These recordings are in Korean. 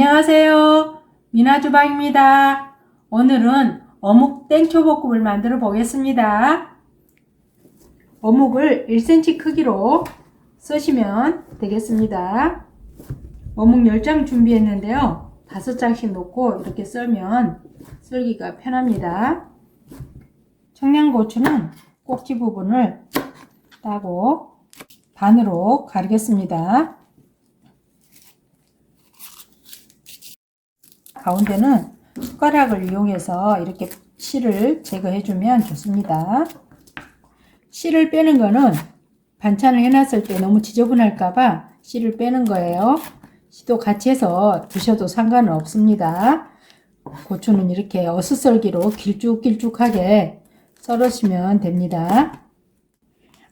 안녕하세요. 미나주방입니다. 오늘은 어묵 땡초볶음을 만들어 보겠습니다. 어묵을 1cm 크기로 쓰시면 되겠습니다. 어묵 10장 준비했는데요. 5장씩 놓고 이렇게 썰면 썰기가 편합니다. 청양고추는 꼭지 부분을 따고 반으로 가르겠습니다. 가운데는 숟가락을 이용해서 이렇게 씨를 제거해주면 좋습니다. 씨를 빼는 거는 반찬을 해놨을 때 너무 지저분할까봐 씨를 빼는 거예요. 씨도 같이 해서 드셔도 상관은 없습니다. 고추는 이렇게 어슷썰기로 길쭉길쭉하게 썰으시면 됩니다.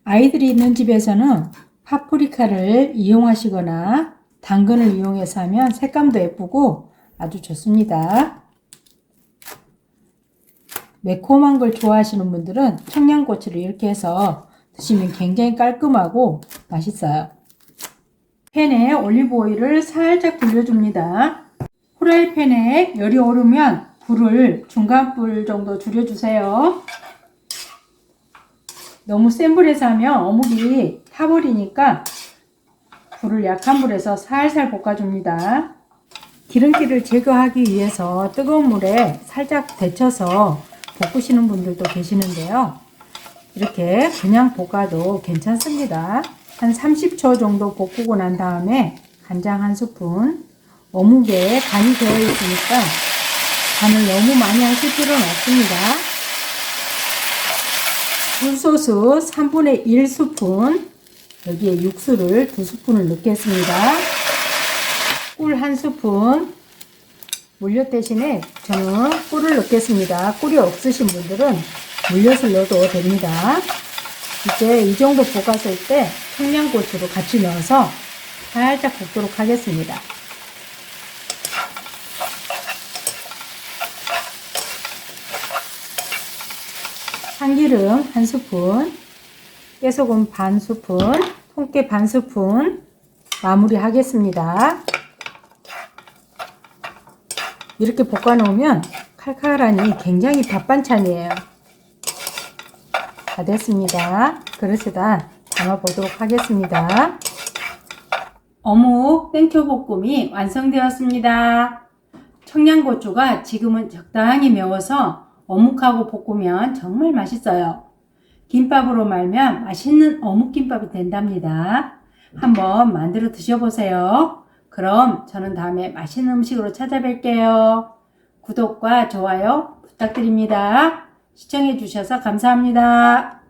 아이들이 있는 집에서는 파프리카를 이용하시거나 당근을 이용해서 하면 색감도 예쁘고 아주 좋습니다. 매콤한 걸 좋아하시는 분들은 청양고추를 이렇게 해서 드시면 굉장히 깔끔하고 맛있어요. 팬에 올리브 오일을 살짝 돌려줍니다. 후라이팬에 열이 오르면 불을 중간불 정도 줄여주세요. 너무 센 불에서 하면 어묵이 타버리니까 불을 약한 불에서 살살 볶아줍니다. 기름기를 제거하기 위해서 뜨거운 물에 살짝 데쳐서 볶으시는 분들도 계시는데요. 이렇게 그냥 볶아도 괜찮습니다. 한 30초 정도 볶고 난 다음에 간장 1스푼, 어묵에 간이 되어 있으니까 간을 너무 많이 하실 필요는 없습니다. 굴소스 3분의 1스푼, 여기에 육수를 2스푼을 넣겠습니다. 꿀 1스푼, 물엿 대신에 저는 꿀을 넣겠습니다. 꿀이 없으신 분들은 물엿을 넣어도 됩니다. 이제 이 정도 볶았을 때 청양고추도 같이 넣어서 살짝 볶도록 하겠습니다. 참기름 1스푼, 깨소금 반 스푼, 통깨 반 스푼 마무리 하겠습니다. 이렇게 볶아 놓으면 칼칼하니 굉장히 밥반찬이에요. 다 됐습니다. 그릇에다 담아 보도록 하겠습니다. 어묵 땡초볶음이 완성되었습니다. 청양고추가 지금은 적당히 매워서 어묵하고 볶으면 정말 맛있어요. 김밥으로 말면 맛있는 어묵김밥이 된답니다. 한번 만들어 드셔보세요. 그럼 저는 다음에 맛있는 음식으로 찾아뵐게요. 구독과 좋아요 부탁드립니다. 시청해 주셔서 감사합니다.